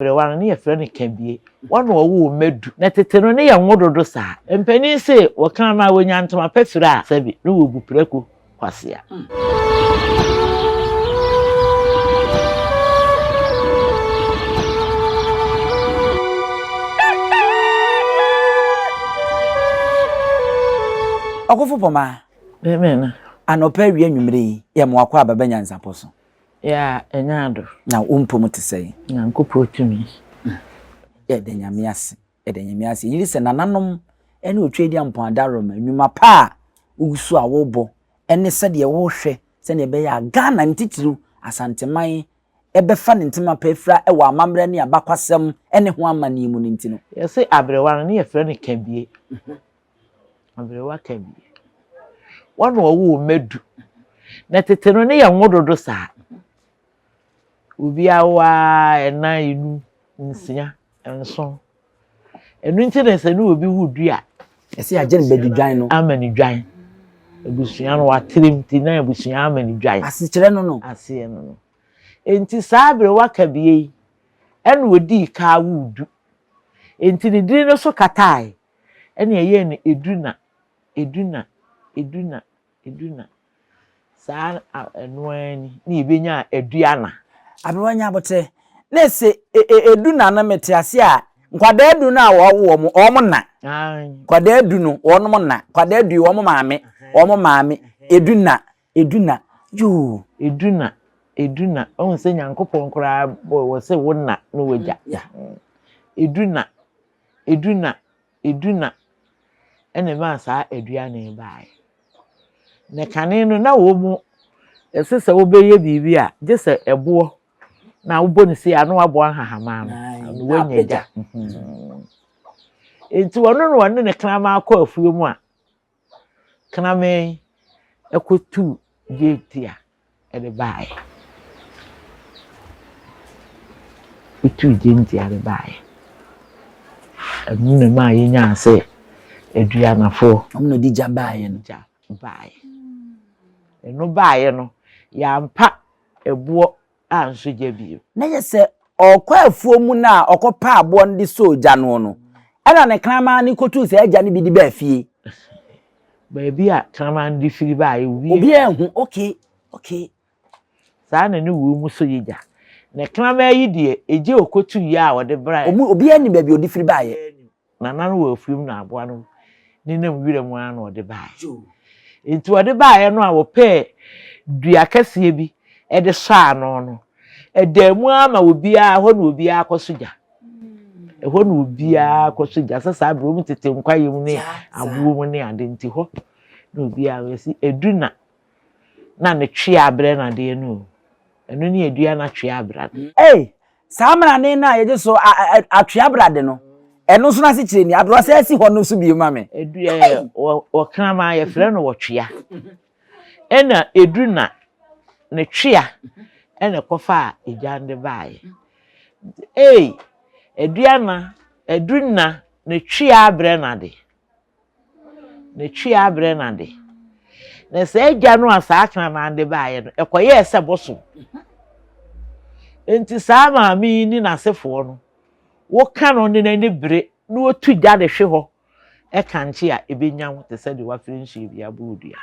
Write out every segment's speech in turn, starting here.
Aberewa ne yɛfrɛ no kabie wɔn wɔwo medu na tete no ne yɛ nwododo saa mpanin se wɔka ma wonya ntoma pɛfiri a sabi ne wɔ buprako kwasea Okofo poma na anopa wie nwumre ye mo akwa baba Nyansapo so ya enyado na umpom te sei Nyankopo Tv ye de nyame ase yiri se nananom ene otwedi ampo adaroma nwuma pa ugusu awobo ene se de wo hwe se ne be ya Ghana ntitiru asanteman ebefa ne ntema pa efra e wa amamre ne abakwasem ene ho amani mu ntino ye se aberewa ne yɛfrɛ no kabie aberewa kabie wɔn wɔwo medu na tete no ne yɛ nwododo saa obi awa ena inu nsia enso enu nti na se no obi wudua ese agye be dudwan no amani dwan ebusua no watrim ti na ebusua amani dwan asekere no ase no enti saa aberewa kabie ene odi ka wudu enti ne diri no so katai ene ye ne eduna saa enwani ni ebenya Aduana Aduana bote na se eduna na metiase a nkwada edu na wo mo na nkwada edu no wo na nkwada edu wo maame eduna yo eduna o se Nyankopon kura wo se wo na no wagya eduna ene ma saa Aduana e bae ne kane no na wo mu esese wo beye bibi a jese ebo na wo boni se ano abo ahahama no wo nyaja enti wono ne krama akọ afuo mu a krama ekotu jetia e de bae itu jentia de bae amuna ma yenya se Aduana fo amuna di jabae no bae eno bae no yampa ebo anso jabio na yese okwa afuo mu na okopa abo ndi soja no ena ne krama ni kotu se agya ni bi di ba fie baabi a krama ndi firi bae obi ehu okay saa na ne wo mu so yija ne krama yi die eje okotu ya wo de bra obi ani baabi odi firi bae na nan wo afuom na abo no ni nam wire mu an wo de bae enti wo de bae no a wo pe dua kase bi e de saa no edamu ama obi a ho na obi a akosoja ho na obi a akosoja sasa abro mu tete nkwaye mu ne abuo mu ne ade nti ho na obi a wesi eduna na ne twe abre na de no eno ne edua na twe abra samra ne na ye so atwe abra de no eno so na se kire ni adro se si ho no so bi ma me edua wo kan ma ye frɛ no wo twea ena eduna ne twea ene kofa ejande bae Aduana ne twea abre na de na se agya no asa aka na ande bae no ekoye ese boso enti saa maami ni na sefo no wo ka no ne nani bere no otu gya de hwe ho e kanche a ebenyam te se de wa friendship ya bodua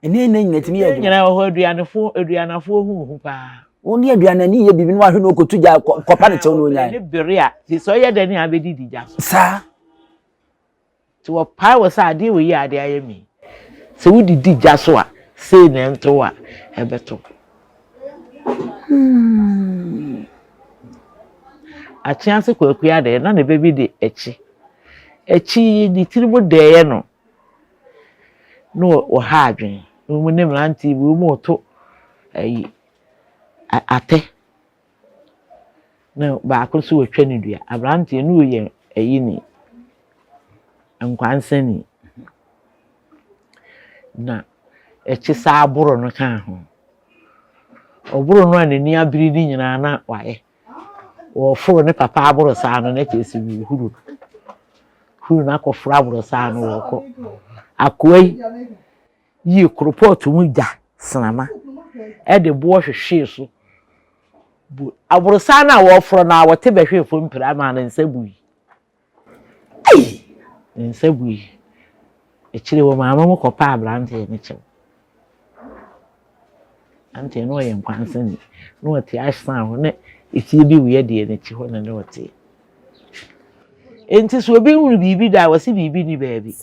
ene nyinatimi ya nyina ho aduanafo hu pa oni aduana ni ye bibi no ahwe no okotu gya kopa ne chew no nya ne bere a ti so ye de ne abedi digya sa ti wo pa wo sa ade wo yi ade ayemi se wo di digya so a se ne nto a ebeto a chance kwakuya de na ne bebi de echi di tirimu de ye no wo ha adwen mu ne mranti bu mu to ate na ba ko so wotwa ne dua abranti no ye ni nkwansani na echi sa aburo no kan ho oburo no anani abiri ni nyina na wae wo foro ne papa aburo sa no na chesi bi huru na ko foro aburo sa no wo ko akoi yi kropot mu ja snama e de bo hwehwe so bu aborosa na wo foro na wote behwefo mpira ma na nsabu nsabu echire wo maama mo kopa abrante ne chew ante no ye nkwansen no wote ahsan ho ne eti bi wo ye de ne chi ho ne wote enti so obi hunu bibi da wasi bibi ni baabi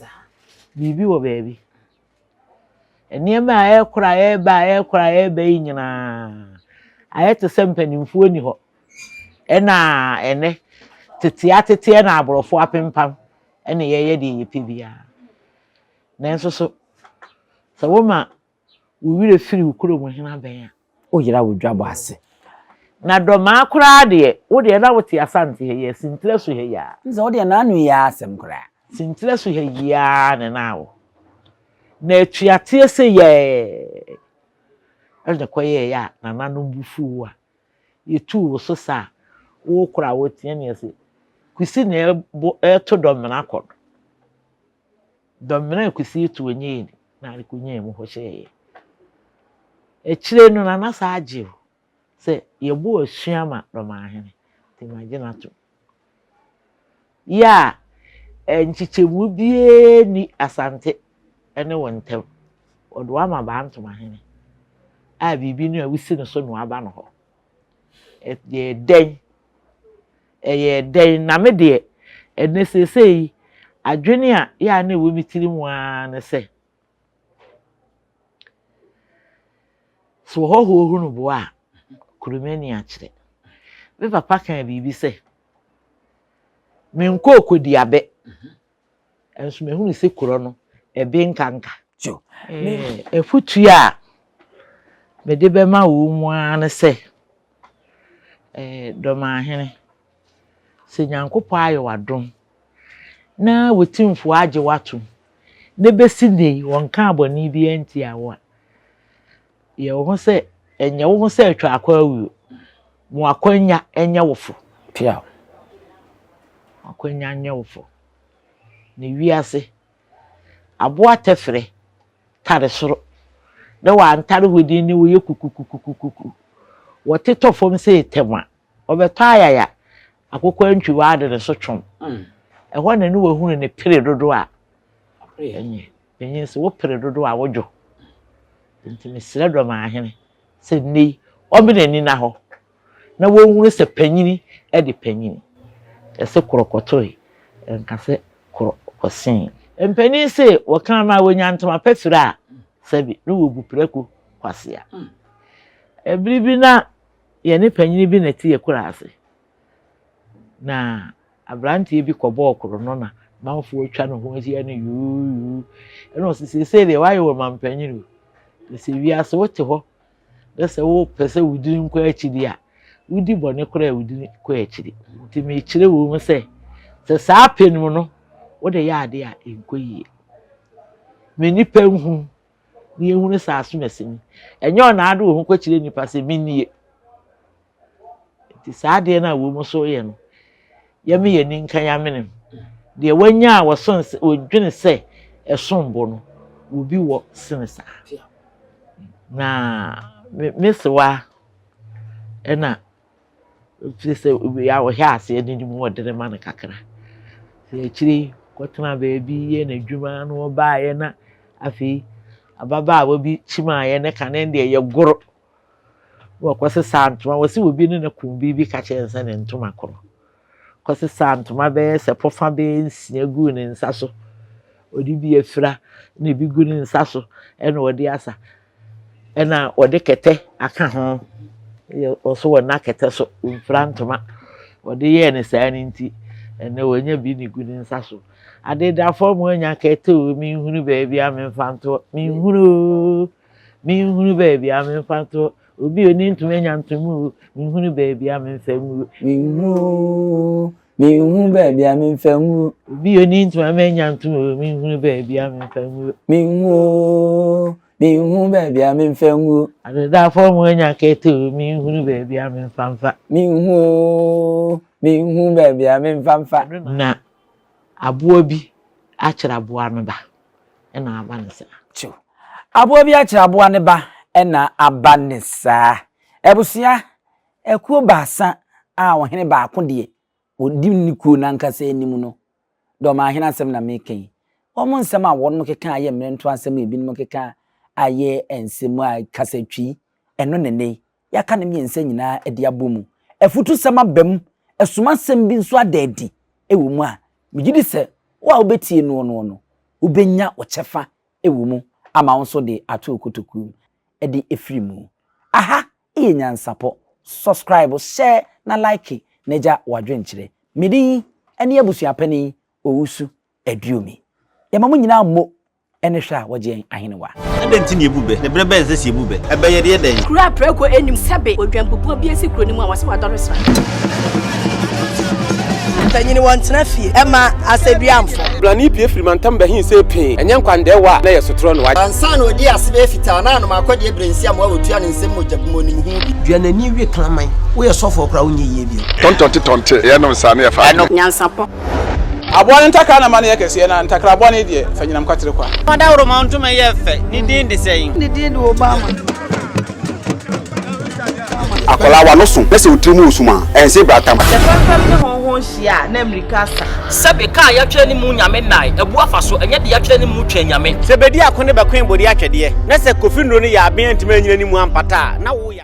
bibi wo baabi eniema ekora eba nyina ayete sempanimfuo ni ho ena ene tete na aborofo apempam ene ye de yepe bia nanso so woma wire firi ukuro mo hena ben a o yira wo dwabo ase na doma kura de wo de na wote asante ye sintire so he ya nze wo de na anu ya asem kura sintire so he ya ne nawo na atuate se ye elde koye ya na nanu bufu a yetu wo so sa wo kura wo tie ne se kwisi na eto domena kod domena kwisi tu onye na alikunye mu ho hye echire no na nasa age se yebo asuama doma ahene ti magina to ya enchichemu bie ni asante ene wontem odo ama ba anto ahene a bibi no a wisi no so no aba no ho e den na me de ene sesei adwene a ya na ewo mitiri mu a ne se so ho hunu bo a kurumeni a kire me papa kan bibi se me nkokodi abe enso me hunu se kuro no ebe nkanka jo efutu a me de be ma wo mu a ne se doma ahene se nyankopo ayo wadom na wetimfo age watu ne besi nei wonka aboni bi enti awo ye wo se enye wo se atwa akwa awu mu akwanya enye wofo pia akwanya enye wofo ne wiase aboa tefre tare soro na wa antare hodi ni wo ye kukukukukuku wote tofom se tema obeto ayaya akokwa ntwi wa de so twom ehwo na ne wo hunu ne pere dodo a enye se wo pere dodo a wojo nti me sire do ma ahene se nei obi na ni na ho na wo hunu se panyini e de panyini ese korokotoi enka se korokosin empani se wo kan ma wonya ntoma pefire a sabi no wo bupreko kwase a ebribi na ye ne panyini bi na ti ye kura ase na abrante bi kobo okoro no na manfo otwa no ho asia ne yu eno sisi de why wo mampanyini se wi ase wote ho de se wo pese wudi nko achidi a wudi bone kora wudi ko achidi nti me kire wo mu se saa penum no wo de ya ade a enkoyie me nipa hu ni ehunu sa aso mesini enye ona ade wo hu ko kire nipa se minnie nti saa de na wo mu so ye no ya me ye ni nkan ya menem de wanya a wo son odwene se esombo no obi wo senesa na meswa ena fise ya wo hia ase ni mu wodere man kakra se chiri kotena baabi ye na dwuma no ba ye na afi ababa wo bi chima ye ne kanen de ye goro wo kwose santuma wo si wo bi ne na kumbi bi ka chense ne ntuma koro kwose santuma be se pofa be nsia gu ne nsa so odi bi afira ne bi gu ne nsa so ena odi asa ena odi kete aka ho also wona kete so mfrantuma odi ye ne saa ni nti ena wonya bi ni gu ne nsa so ade da form wonya kete o mi hunu baabi a me mfanto mi hunu baabi a me mfanto obi oni ntuma nya ntumu mi hunu baabi a me mfamu mi hunu baabi a me mfamu obi oni ntuma nya ntumu mi hunu baabi a me mfamu mi hunu baabi a me mfamu ade da form wonya kete o mi hunu baabi a me mfanfa mi hunu baabi a me mfanfa na aboa bi akira aboa no ba ena aba ne sa chu aboa bi akira aboa ne ba ena aba ne sa ebusia ekuo baasa a ohene baako de odi ni kuo nankasa anim no do ma ahena asem na meken omo nsem a won mo keka aye mrento asem ebi no keka aye ensem a kasatwi eno nene yaka ne miensa nyina ede abomu efutu sama bam esuma sem bi nso adadi ewo mu a migidi se wa obetie no ubenya ochefa ewo mu ama won so de ato okotoku ede efirimu aha Nyansapo subscribe share na like neja wadwenkyere medi ene abusuapani owusu aduomi yamamu nyina mo ene hwa wagye ahenewa adenti ne ebube ne brebe ense si ebube ebeye de den kura preko enim sebe odwampopo bi esi kro ni mu a wase wadoro sra tanyini wantena fie ema aseduamfo blani pie frimantam bahin se pin enye nkwande wa na yesotro no wa ansa na odi asebe fita na no makode ebrensi am wa otua ne nsem mojabumo ni hu bi duanani wie klaman wo ye sofo kra wonye yie bi tontonte ye no nsa na ye fa Nyansapo Aduana ntakra na mane yakese na ntakra abone de fanyinam kwatere kwa mada woro manto me ye fe ni din de seyin ni din do Obama akola wa no so pese otrimu osuma ense bratam ne honhon hia na America sa sebe ka ya twa ni mu nyame nai ebu afaso enye de ya twa ni mu twa nyame sebedi akone be kwen bodi atwede na se kofi nro ni ya aben ntime nyina ni mu ampata na wo ya